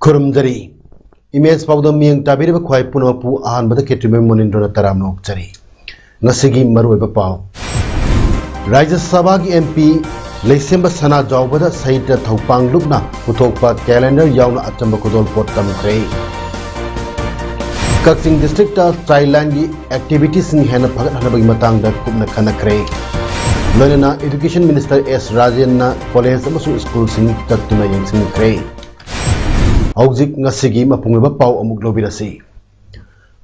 खुरुमजरी image पाउद मियंग ताबिरब ख्वाई पुनपु अहानबद केट्रिमे मोनिंद्रना तराम नोकजरी ngасigi maruiba paw राज्य सभा की एमपी लेसेंब सना जावबदा सहित थौपांग लुपना पुथोकपा कैलेंडर यावना अचंब खुदोल पोट तमख्रे कक्सिंग डिस्ट्रिक्ट चाइल्डलाइन की एक्टिविटीज सिंह हेन फगत हनबगी मतंगदा कुमना खनख्रे लोनना एजुकेशन मिनिस्टर एस राजेंना कॉलेज अमसु स्कूल सिंह तत्तुना यंगसिंख्रे हौजिक ngасigi मपुंगबा पाव अमुक लोबिरसी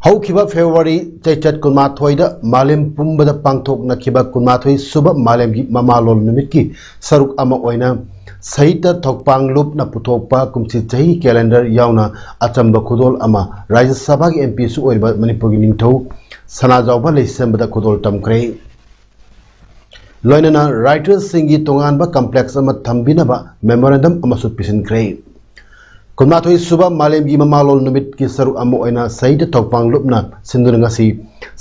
हौखिबा फेब्रुवारी चैचत कुमाथोइदा मालेम पुंबदा पांगथोकनाखिबा कुमाथोइ सुब मालेम की ममालोल निमित की सरुक अमा ओइना सहित थोकपांग लुपना पुथोकपा कुमसी चही कैलेंडर यावना अचंब खुदोल अमा राज्य सभा की एमपी सु ओइबा मणिपुर की निंगथौ सनाजावबा लेसेंबदा खुदोल तमख्रे लोइनना राइटर्स सिंगी तोंगानबा कॉम्प्लेक्स अमा थंबिनबा मेमोरेंडम अमसु पिसिनख्रे कुमाथोइ सुबह मालेम की ममालोल नुमित की सरुक अमा ओइना सहित थोकपांग लुपना सिंदुरंगासी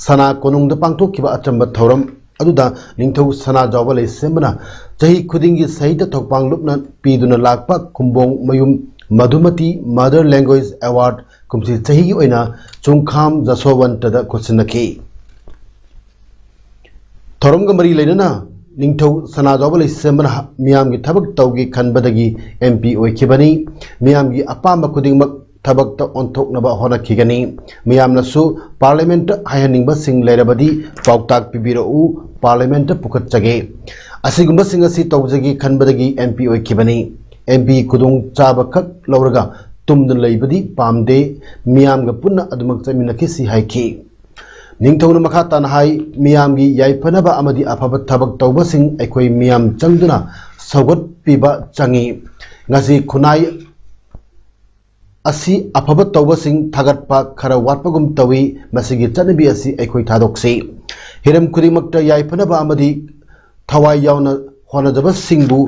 सना कोनुंगदा पांगथोखिबा अचंब थौरम अदुदा निंगथौ सना जावबा लेसेंबना चही खुदिंगी सहित थोकपांग लुपना पीदुना Lakpa कुंबोंग मयुम Madhumati mother language award Kumsi चही की ओइना चुंखाम जसोवंतदा खुसिनखी थौरमगा मरी लेनना निंगथौ सनाजावबा लेसेंबना मियाम की थबक तौगी खनबदगी एमपी ओइखिबनी मियाम की अपाम खुदिंगमक थबक ओंथोकनबा होनखिगनी मियामनसु पार्लियामेंट हायनिंगबा सिंग लेरबदी पाउताक पिबिरउ पार्लियामेंट पुखतचगे असिगुंबा सिंग असि तौजगी खनबदगी एमपी ओइखिबनी एमपी खुदुंग चाबखक लौरगा तुमदन लेबदी पामदे मियामगा पुन्ना अदुमक चमिनखिसि हाइखि निंगथौना मखा तानहाई मियाम की याइफनबा अमदी अफब थबक तौबसिंग अखोई मियाम चंगदुना सौगत पीबा चंगी ngasi खुनाई असि अफब तौबसिंग थगतपा खरा वाटपगुम तवी मसिगी चनबी असि अखोई थादोक्सी हिरम खुदिमक्ता याइफनबा अमदी थवाई यावना होनजबा सिंगबु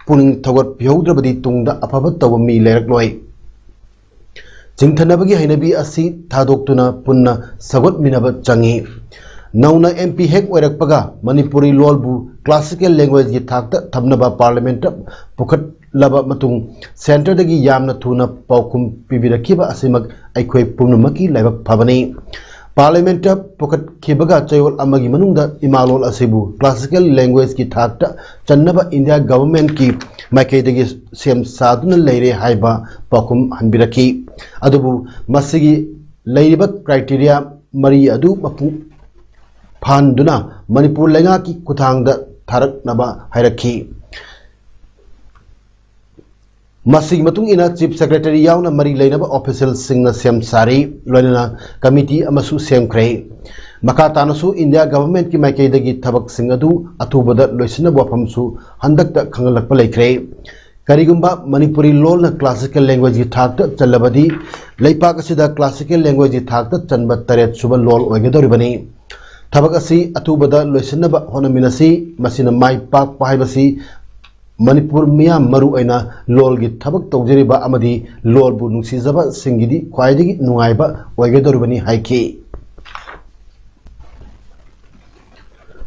पुनिंग थगत पिहौद्रबदी तुंगदा अफब तौब मी लेरकलोय चिंथनबगी हैनबी असि थादोक्तुना पुन्ना सगोत मिनब चंगी नौना एमपी हेक ओइरकपगा मणिपुरी लोलबु क्लासिकल लैंग्वेज की थाकता थमनबा पार्लियामेंट पुखटलबा मतुंग सेंटरदगी यामना थुना पाउकुम पिबिरखिबा असिमक अखोई पुनमकी लाइबक फबनी पार्लियामेंट पुखटखिबगा चयोल अमगी मनुंगदा इमालोल असिबु क्लासिकल लैंग्वेज की थाकता चन्नबा इंडिया गवर्नमेंट की माइकेदगी सेम सादुना लेरे हाइबा पाउकुम हनबिरखी अदुबु मसिगी लेरिबा क्राइटेरिया मरी अदु मपु फानदुना मणिपुर लेंगा की कुथांगदा थारकनबा हाइरखी मसिगी मतुंग इना चीफ सेक्रेटरी यावना मरी लेनबा ऑफिशियल सिंगना सेम सारी लोइना कमिटी अमसु सेमख्रे मखा तानसु इंडिया गवर्नमेंट की माइकेदगी थबक सिंग अदु अथुबदा लोइसनबा वफमसु हंदकता खंगलकपा लेख्रे करिगुंबा मणिपुरी लोल क्लासिकल लैंग्वेज की थाकता चलबदी लेपाक असिदा क्लासिकल लैंग्वेज की थाकता चनब तरेत सुब लोल ओइगदोरिबनी थबक असि अथुबदा लोइसनबा होनमिनसी मसिना माइ पाक पाइबसी मणिपुर मियाम मरु अइना लोल की थबक तौजरिबा अमदी लोलबु नुसिजबा सिंगिदी ख्वाइदगी नुंगाइबा ओइगदोरिबनी हाइखि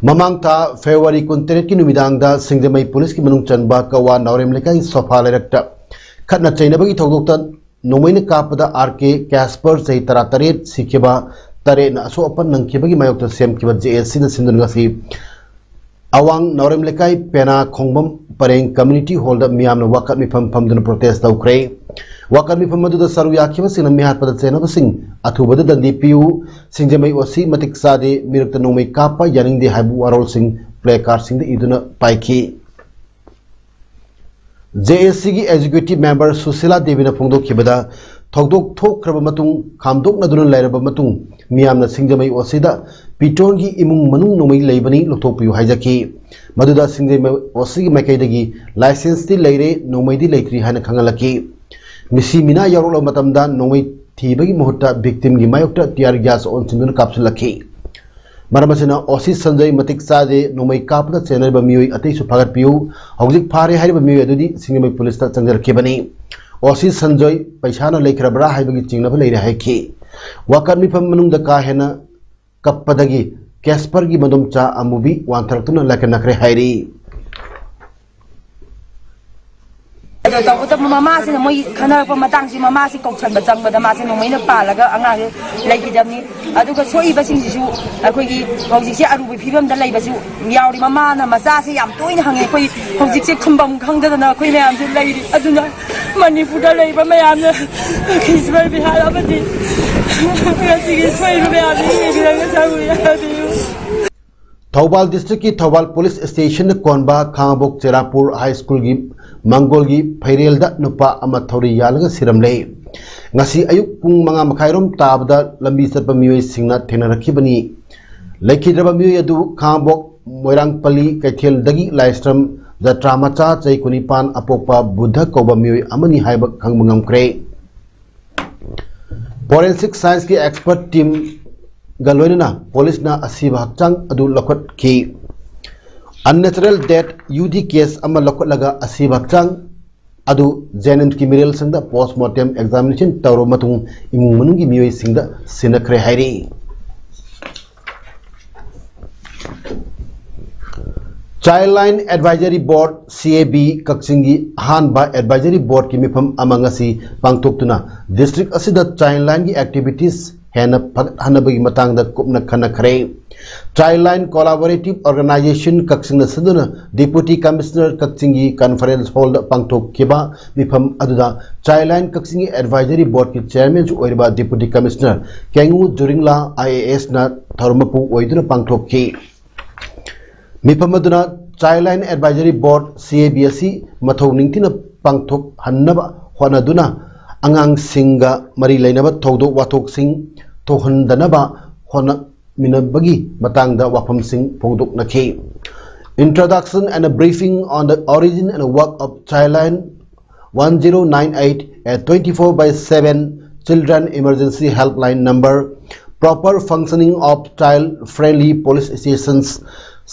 ममांगता फेब्रुवारी 29 की नुमिदांगदा सिंगजमई पुलिस की मनुंग चनबा कवा नावरेम लेकाई सोफा लेरक्ता खतना चैनबगी थौदोक्ता नोमैन कापदा आरके कैस्पर चै 38 सिखिबा तरे न असो अपन नंखिबगी मायोक्ता सेमखिबा जेएससी न सिंदुनगासी अवांग नावरेम लेकाई पेना खोंगबम परेंग कम्युनिटी हॉल द मियाम वाकत मिफम फमदुन प्रोटेस्ट तौख्रे वाकत मिफम मदुदा सरु याखिबा सिंग मिहातपदा चेनबसिंग अथुबदा दंदी पियु सिंगजमई ओसी मतिक सादे मिरक्त नोमई कापा यानिंगदे हाइबु वारोल सिंग प्ले कार्ड सिंग इदुना पाइखी जेएससी की एग्जीक्यूटिव मेंबर सुशीला देवी ने फोंदोखिबदा थौदोक थोख्रबा मतुंग खामदोकनदुना लैरबा मतुंग मियामना सिंगजमई ओसीदा पिटोन की इमुंग मनुंग नोमई लेबनी लोथोपियु हाइजकी मदुदा सिंगजमई ओसी की मैकैदगी लाइसेंस दी लेरे नोमईदी लेत्री हाना खंगलकी मिसी मिना यारोल मतमदा नोंगै थीबगी मुहूर्त विक्टिम की मायोक्ता टियर गैस ऑन सिंदुन कापसलखी मरमसिना ओसी संजय मतिक चाजे नोंगै कापदा चेनरबा मियोय अतैसु फागतपियु हौजिक फारे हारिबा मियोय अदुदि सिंगमै पुलिसता चंगरखिबनी ओसी संजय पैसाना लेखरबरा हाइबगी चिंगनब लेरे हाइखी वाकन मिफम मनुंगदा का हेना कप्पदगी कैस्पर की मदुम चा अमुबी वांथरतुना लकनखरे हाइरी ममा से मोई खनरप मतंग से ममा से कौछन चंगबद मासे नोमैना पालगा अंगांग लेगिदबनी अदुगा सोइबसिंगसिसु अखोइगी हौजिसे अरुबि फिबमदा लेबसु यावरि ममाना मचा से याम तोइन हंगे अखोइ हौजिसे खुंबम खंगदना अखोइ मयाम से लेरि अदुना मणिपुरदा लेबा मयामना किस्बर बिहार अबदि गसिगे सोइबा मयाम येगिरंगा सागुया थौबाल डिस्ट्रिक्ट की थौबाल पुलिस स्टेशन कोनबा खांगबोक चेरापुर हाई स्कूल की मंगोल की फैरेलदा नुपा अमा थौरी यालगा सिरमले ngasi ayuk pung manga makhairom tabda lambi sarpa mioi singna thenarkhibani laikhidraba mioi adu khambok moirangpali kaithel dagi laistram da tramacha chaikunipan apokpa buddha koba mioi amani haiba khangmangam kre forensic science की expert team galwenna police na asiba hakchang adu lokot ki unnatural death UD case ama lokot laga asiba hakchang adu जेनेंट की मिरेल संगदा postmortem examination तौर मतुंग इमुंग मनुंगी मियोई सिंगदा सिनखरे हाइरी child line advisory board CAB कक्सिंगी हानबा एडवाइजरी बोर्ड की मिफम अमंगसी पांगथोक्तुना डिस्ट्रिक्ट असिदा चाइल्ड लाइन की एक्टिविटीज हेना हनबगी मतंगदा कुपना खनखरे child line collaborative organisation Kakching सदुना डिप्यूटी कमिश्नर कक्सिंगी कॉन्फ्रेंस हॉल पांगथोक केबा मिफम अदुदा चाइल्ड लाइन कक्सिंगी एडवाइजरी बोर्ड की चेयरमैन जो ओइरबा deputy commissioner Kengoo Zuringla IAS ना थरमपु ओइदुना पांगथोक की मिफम अदुना child line advisory board CAB मथौ निंगथिना पांगथोक हन्नबा होनादुना अंगांग सिंगा मरी लेनबा थौदो वाथोक सिंग तोहनदनबा होना मिनबगी matangda wafam sing pongdok nakhi introduction and a briefing on the origin and work of Childline 1098 a 24/7 children emergency helpline number proper functioning of child friendly police stations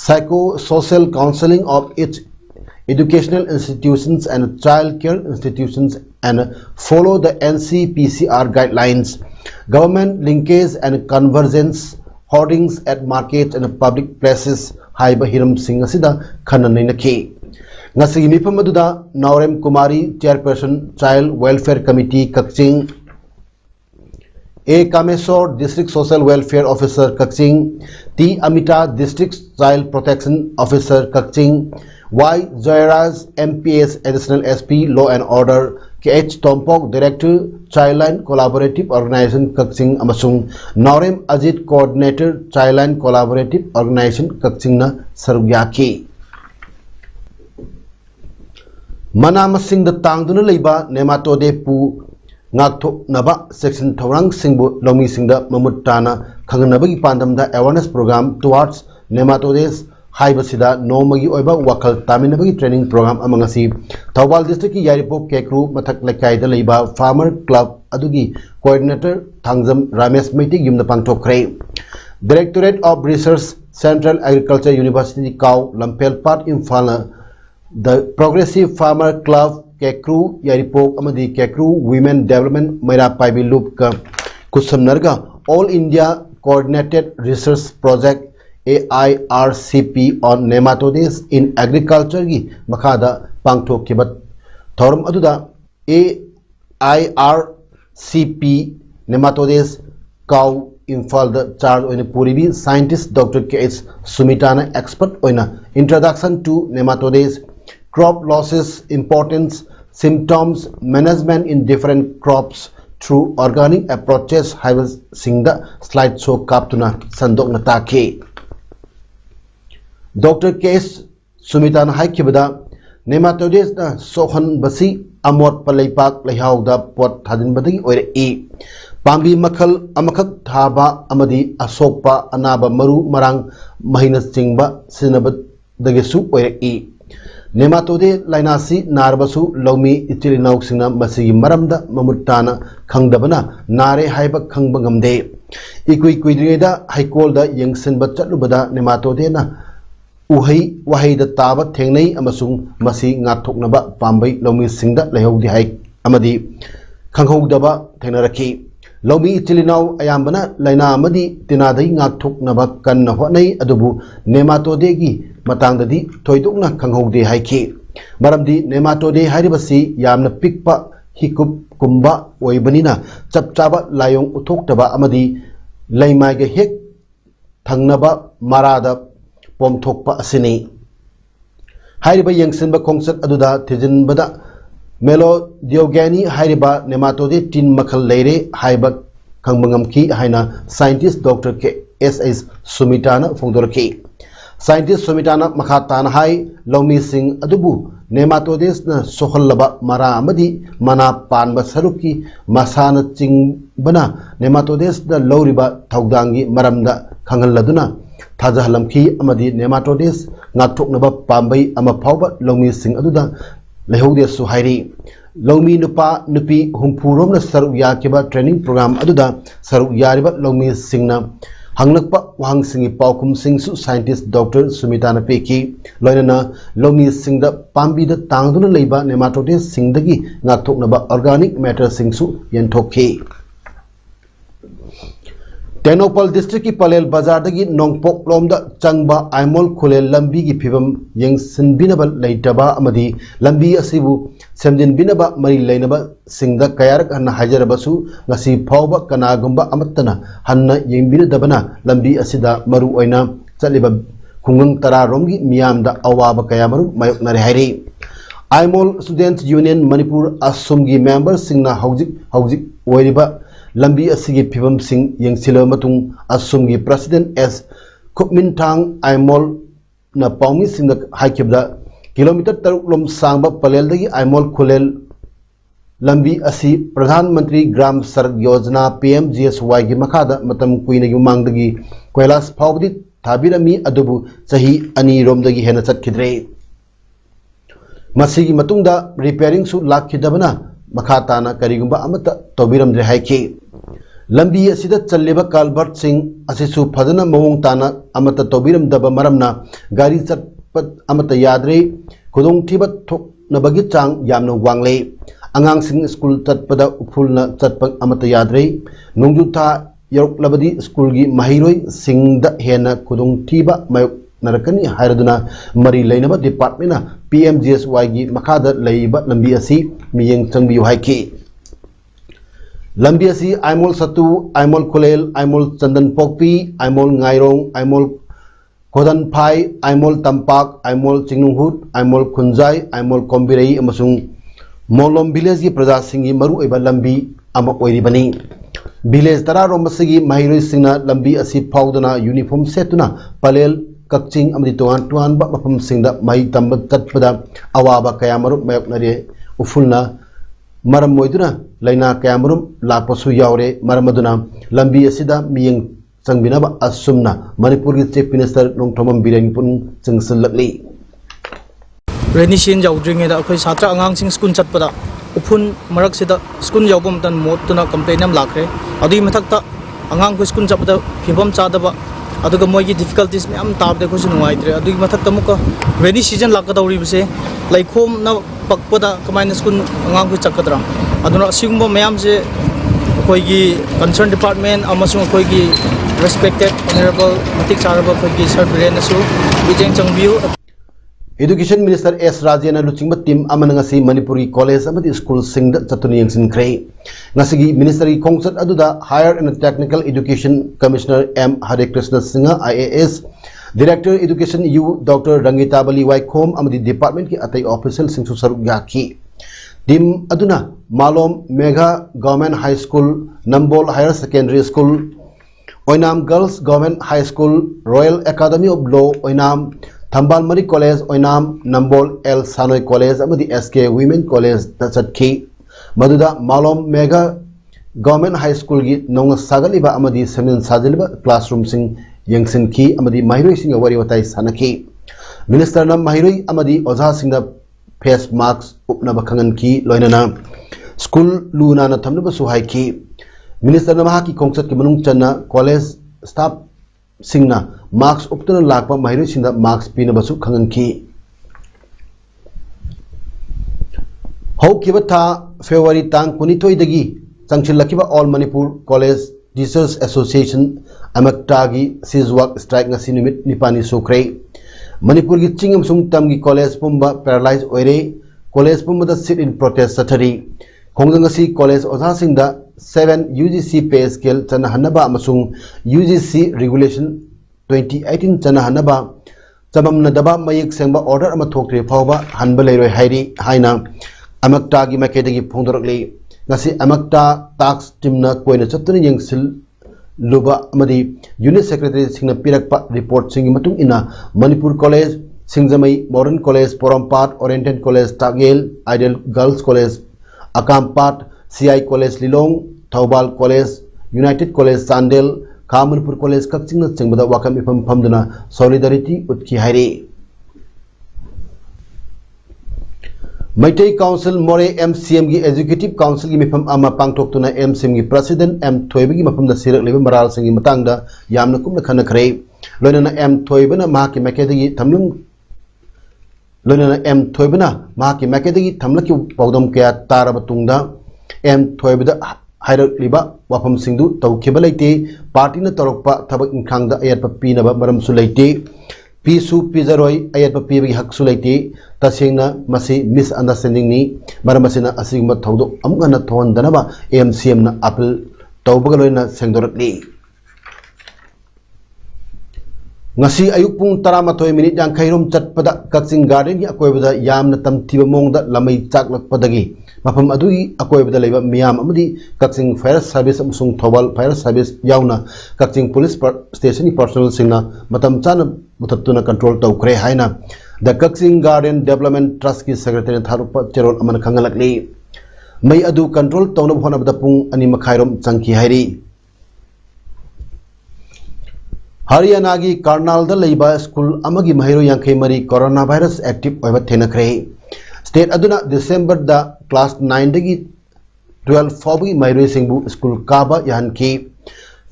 psycho-social counseling of its educational institutions and child care institutions and follow the NCPCR guidelines government linkage and convergence hoardings at markets and public places haiba hiram singh asida khananai nakhi ngasi mifam aduda Naurem Kumari chairperson child welfare committee Kakching A Kamesor district social welfare officer Kakching T Amita district child protection officer Kakching Y Joyraj MPS additional SP law and order KH Tompok director Childline collaborative organization Kakching amasung Naurem Ajit coordinator Childline collaborative organization Kakching na sarugyaki manamasing da tangduna leiba nematode pu ngakthok naba section thorang singbu lomi singda mamutana khangnabagi pandamda awareness program towards nematodes हाइबसिदा नोमगी ओइबा वखल तामिनबगी training programme अमंगसी Thoubal district की यारिपो केक्रू मथक लेकाइदा लेबा फार्मर क्लब अदुगी कोऑर्डिनेटर थांगजम रामेश मैती युमना पांगथोखरे directorate of research central agriculture university काउ लंपेल पार्ट इम्फाल द progressive farmer club Kekru Yairipok अमदी केक्रू वुमेन डेवलपमेंट मैरा पाइबी लूप का कुसमनरगा all India coordinated research project AIRCP on nematodes in agriculture की मखादा पांगथोक के बत थौरम अदुदा AIRCP nematodes काउ इम्फाल द चार्ज ओइने पूरीबी साइंटिस्ट डॉक्टर KH सुमिताना एक्सपर्ट ओइना introduction to nematodes crop losses importance symptoms management in different crops through organic approaches हाइबा सिंगदा स्लाइड शो काप्तुना संदोक नताखे डॉक्टर KH सुमिताना हाइखिबदा नेमाटोडेस ना सोहन बसी अमोट पलैपाक लैहाउदा पोट थादिनबदगी ओइरे ई पांबी मखल अमखक थाबा अमदी असोकपा अनाबा मरु मरांग महिना चिंगबा सिनबदगेसु ओइरे ई नेमाटोडे लाइनासी नारबसु लौमी इचिलिनाउसिंगना मसिगी मरमदा ममुत्ताना खंगदबना नारे हाइबा खंगबा ngamde इकुई कुइद्रिदा हाइकोलदा यंगसिनबा चलुबदा नेमाटोडेना uhai wahida taba thengnei amasung masi ngathoknaba pambai lomi singda lehodi hai amadi khanghodaba thenaraki lomi chilinau ayambana laina amadi tinadai ngathoknaba kanna honai adubu nematode gi matangdadi thoidukna khanghode haiki maramdi nematode haribasi yamna pikpa hikup kumba oibanina chapchaba layong uthoktaba amadi laimai ge hek thangnaba marada pomthokpa asini hairiba yangsinba khongsat aduda thijinbada melo diogani hairiba nematode tin makhal leire haiba khangbangamki haina scientist dr KSS Sumitana phongdorki scientist Sumitana makhatana hai lomi sing adubu nematodes na sohallaba mara amadi mana panba saruki masana chingbana nematodes da loriba thaudangi maramda khangalladuna थाजहलमखी अमदी नेमाटोडेस ngathoknaba pambai ama phawba lomi sing aduda lehode suhairi lomi nupa nupi humpuromna saru yakiba training program aduda saru yariba lomi singna hanglakpa wahang singi paukum singsu scientist dr Sumitana peki loinana lomi singda pambi da tangduna leiba nematodes singdagi ngathoknaba organic matter singsu yenthokhi Tenopal district ki Palel Bazar dagi Nongpok lomda changba Aimol Khulel lambi ki phibam yengsin binaba leitaba amadi lambi asibu semjin binaba mari leinaba singda kayarak hanna hajarabasu ngasi phawba kanagumba amattana hanna yengbinadabana lambi asida maru oina chaliba khungang tara romgi miyamda awaba kayamaru mayoknare hairi Aimol Students Union Manipur Assumgi members singna haujik oiriba lambi asigi phibam sing yengsilo matung asumgi president S Khupmintang Aimol na paumi sing na haikibda kilometer taruk lom sangba palel dagi Aimol Khulel lambi asi pradhan mantri gram sarak yojana PMGSY gi makhada matam kuina gi mangdagi koilas phawdi thabirami adubu sahi ani romdagi hena chatkidre masigi matungda repairing su lakhidabana makhatana karigumba amata tobiramdre haiki lambi asida challiba kalbert sing asisu phadana mawong tana amata tobiram daba maramna gari chatpat amata yadre khudong thiba thok nabagi chang yamna wangle angang sing school chatpada upulna chatpak amata yadre nongju tha yorok labadi school gi mahiroi singda hena khudong thiba mayok narakani hairaduna mari leinaba department na PMGSY gi makhada leiba lambi asi miyeng changbiu haiki lambi asi Aimol Satu Aimol Khulel Aimol Chandan Pokpi Aimol Ngairong Aimol Khodan Phai Aimol Tampak Aimol Chingnunghut Aimol Khunjai Aimol Kombirei amasung Molom village gi praja singi maru eba lambi ama oiribani village tara rombasigi mahiroi singna lambi asi phawdana uniform setuna palel kakching amdi tuan ba mafam singda mai tamba tatpada awaba kayamaru mayoknare ufulna maram moiduna laina kayamarum lakpasu yaure maramaduna lambi asida miyeng changbinaba asumna Manipur gi chief minister Nongthomam Birengpun chingsalakli rainy season yaudringe da akhoi satra angang sing school chatpada upun marak sida school yaubam tan motuna complaint am lakre adi mathakta angang ko school chatpada phibam chadaba aduga moigi difficulties me am tab de ko su nuaitre adu mathakta muka rainy season lakadawri bse laikhom na pakpada kamaina school angang ko chakadra aduna sigumba mayam se koi gi concerned department amasung koi gi respected honorable matik saraba koi gi sir Biren su bijeng changbiu Education Minister S Rajena luchingba team amanangasi Manipuri college amadi school singda chatuni yangsin krai ngasigi ministry kongsat aduda Higher and Technical Education Commissioner M Hare Krishna Singha IAS Director Education U Dr Rangita Bali Waikhom amadi department ki atai official sing su saruk yaki team aduna Malom Mega Government High School Nambol Higher Secondary School Oinam Girls Government High School Royal Academy of Law Oinam Thambal Mari College Oinam Nambol El Sanoi College amadi SK Women College Tachatki Maduda Malom Mega Government High School gi nong sagaliba amadi semin sajaliba classroom sing yangsin ki amadi mahiroi sing wari watai sanaki minister महिरोई अमदी Ojha Singh face mask उपनब खंगनकी लोइनना school लूना थमनब सुहाइकी minister महाकी खोंगचत की मनुंग चन्ना कॉलेज स्टाफ सिंगना मास्क उपतन लाकपा महिरोई सिंह मास्क पीनबसु खंगनकी हौकिब था फेब्रुआरी तांग 19 दगी चंगचिलकिब all Manipur college teachers association अमक्टागी सीजवाक स्ट्राइक ngasi निमित निपानी सुख्रे मणिपुर की चिंगम सुंग तम की कॉलेज पुंबा पैरालाइज ओइरे कॉलेज पुंबा द सिट इन प्रोटेस्ट सथरी खोंगदंगसी कॉलेज ओझा सिंह द 7 UGC पे स्केल चना हनबा अमसुंग UGC रेगुलेशन 2018 चना हनबा चमम नदबा मयक सेंबा ऑर्डर अमा थोक्रे फावबा हनबा लेरोय हाइरी हाइना अमक्टा की मैकेदगी फोंदरकली ngasi अमक्टा टाक्स टीमना कोइना चतुन यंगसिल लुबा अमदी यूनिट सेक्रेटरी सिंह पिरकपा रिपोर्ट सिंह मतुंग इना Manipur college Singjamei modern college Porompat oriented college Takyel ideal girls college Akampat CI college Lilong Thoubal college united college Chandel खा मणिपुर कॉलेज कक्चिंग चिंगबदा वाकम इफम फमदना सॉलिडरिटी उत्की हाइरी मैत्री काउंसिल मोरे MCM की एग्जीक्यूटिव काउंसिल की मिफम अमा पांगथोक्तुना MCM की प्रेसिडेंट M थोइबगी मफम द सिरकलेब मराल सिंगी मतंगदा यामना कुमना खनखरे लोइना M थोइबना माकी मैकेदगी थमलुंग लोइना M थोइबना माकी मैकेदगी थमलकी पौदम कया तारब तुंगदा M थोइबदा हाइरकलिबा वाफम सिंधु तौखिबा लेते पार्टी न तौरकपा थबक इंखांगदा अयतपा पीनबा मरमसु लेते पीसु पीजरोय अयतपा पीबगी हकसु लेते तसेंगना मसी मिस अंडरस्टैंडिंग नि मरमसिना असिगम थौदो अमुगना थोहनदनबा MCM ना appeal तौबगा लोइना सेंगदोरकली ngasi ayuk pung 13 minute yang khairom chatpada kakching garden gi akoibada yamna tamthiba mongda lamai chaklakpadagi mafam adui akoibada leiba miyam amadi kakching fire service amsung thobal fire service yauna kakching police station personnel singna matam chana mutattuna control tawkre haina the kakching garden development trust ki secretary tharupa cherol aman khangalakli mai adu control tawna honabada pung ani makhairom changki hairi Haryana की कर्नाल लेबा school अमगी महिरो यांखै मरी corona virus active ओइबा थेनखरे state अदुना दिसंबर द क्लास 9 दगी 12 फावगी महिरो सिंगबु स्कूल काबा यानकी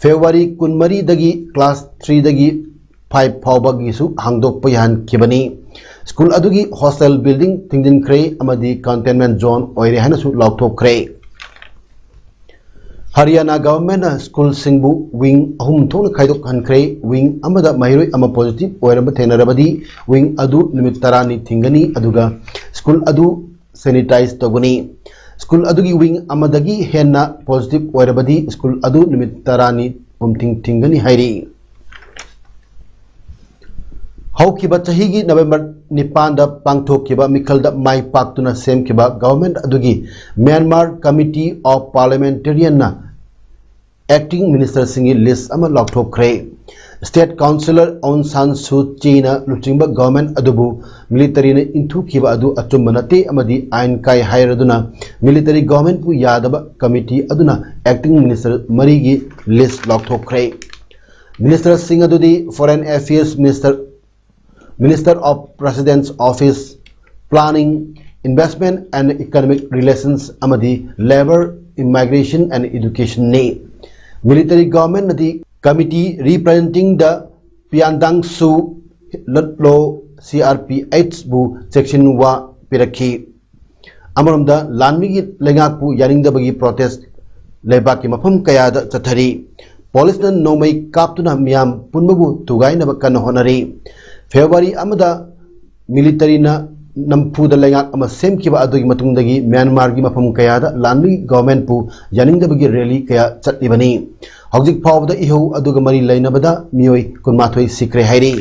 फेब्रुआरी 13 दगी क्लास 3 दगी 5 फावगी सु हांगदोक यान किबनी स्कूल अदुगी हॉस्टल बिल्डिंग थिंगदिनखरे अमदी कंटेनमेंट जोन ओइरे हनसु लौथोखरे हरियाणा गवर्नमेंट स्कूल सिंगबु विंग अहुम थोन खाइदोक हनखरे विंग अमदा महिरोय अमा पॉजिटिव ओइरब थेनरबदी विंग अदु निमित 10 नि थिंगनी अदुगा स्कूल अदु सैनिटाइज तगुनी स्कूल अदुगी विंग अमदगी हेना पॉजिटिव ओइरबदी स्कूल अदु निमित 10 नि पुमथिंग थिंगनी हाइरी हौकिबा चहीगी नवंबर 9 दा पांगथोकिबा मिखलदा माई पाक्तुना सेमकिबा गवर्नमेंट अदुगी म्यांमार कमिटी ऑफ पार्लियामेंटेरियन ना एक्टिंग मिनिस्टर सिंगी लिस्ट अमा लौथोखरे स्टेट काउंसिलर ऑन सान सू चीना लुचिंगबा गवर्नमेंट अदुबु मिलिटरी ने इंथुकिबा अदु अचुम नते अमदी आइन काय हायरदुना मिलिटरी गवर्नमेंट पु यादबा कमिटी अदुना एक्टिंग मिनिस्टर मरीगी लिस्ट लौथोखरे मिनिस्टर सिंह अदुदी foreign affairs Minister of President's Office, Planning, Investment and Economic Relations amadi Labor, Immigration and Education ne Military Government nadi Committee representing the Pyandang Su Lutlo CRPH bu section wa pirakhi Amaramda Lanmi lengak pu yaning da bagi protest leba ki mafam kaya da chathari police na nomai kaptuna miyam punmabu tugai na bakkan honari February अमदा military ना नमफुदा लेंगाक अमा सेमकिबा अदुगी मतुंगदगी Myanmar की मफम कयादा लानमी government पु यानिंगदबगी rally कया चटलिबनी हौजिक फावदा इहौ अदुगा मरी लैनबदा मियोय कुनमाथोय सिक्रे हाइरी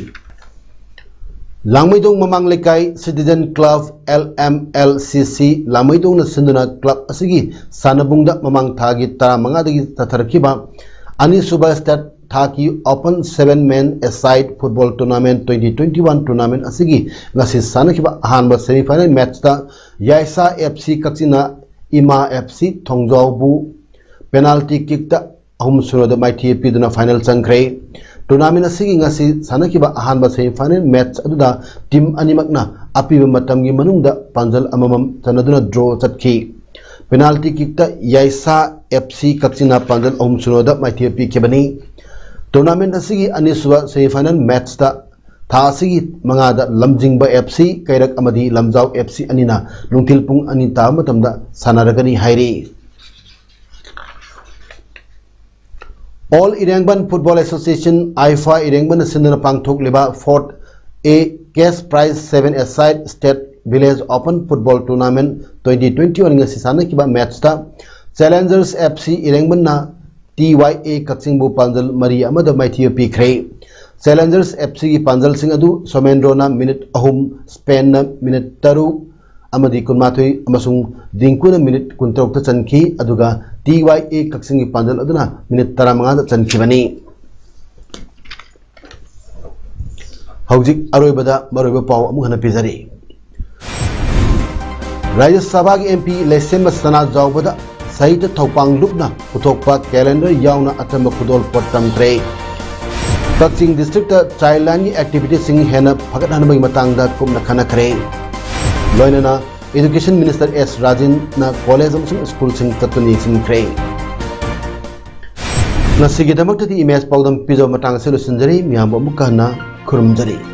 लांगमैदोंग ममांग लेकाय citizen club LMLCC लांगमैदोंग ना सिंदुना club असगी सानबुंगदा ममांग थागी 15 दगी तथरकिबा अनिसुबा state थाकी open 7-man aside football tournament 2021 tournament asigi ngasi sanakhiba ahanba semi-final match ta Yaisa FC Kaksina Ima FC Thongjau bu penalty kick ta ahum suroda maithi piduna final changkhre tournament असिगी ngasi sanakhiba ahanba semi-final match aduda team animakna apiba matamgi manungda panjal amamam chanaduna draw chatkhi penalty kick ta Yaisa FC Kakchina panjal 3-0 da maithia pi khebani tournament asigi anisuba semi-final match ta tha asigi mangada lamjingba FC Kairak amadi Lamjau FC anina lungthil pung ani ta matamda sanaragani hairi All Irangban Football Association IFA Irangban Sindana Pangthok Liba 4th A cash prize 7-a-side State Village Open Football Tournament 2021 ngasi sana kiba match ta Challengers FC Irangban na TYA Kakchingbu Panjal Mari amada maithia pi khre Challengers FC gi Panjal sing adu Somendro na minute 3 Spain na minute 3 amadi kunmathoi amasung Dingku na minute 13 ta chankhi aduga TYA Kaksingi Panjal aduna minute 15 da chankhibani Haujik aroibada maroiba paw amu hana pizari Rajya Sabha gi MP election masana jawbada sahita thopang lupna puthokpa calendar yauna atamba khudol pottam tre Kakching district ta child activity sing hena phagathanbai matangda kumna khana khare loinana Education Minister S. Rajin na college amsung school sing tatuni sing kray. Nasigi damak tati image pawdam pijo matang selu sinjari miyamba mukha na kurum jari.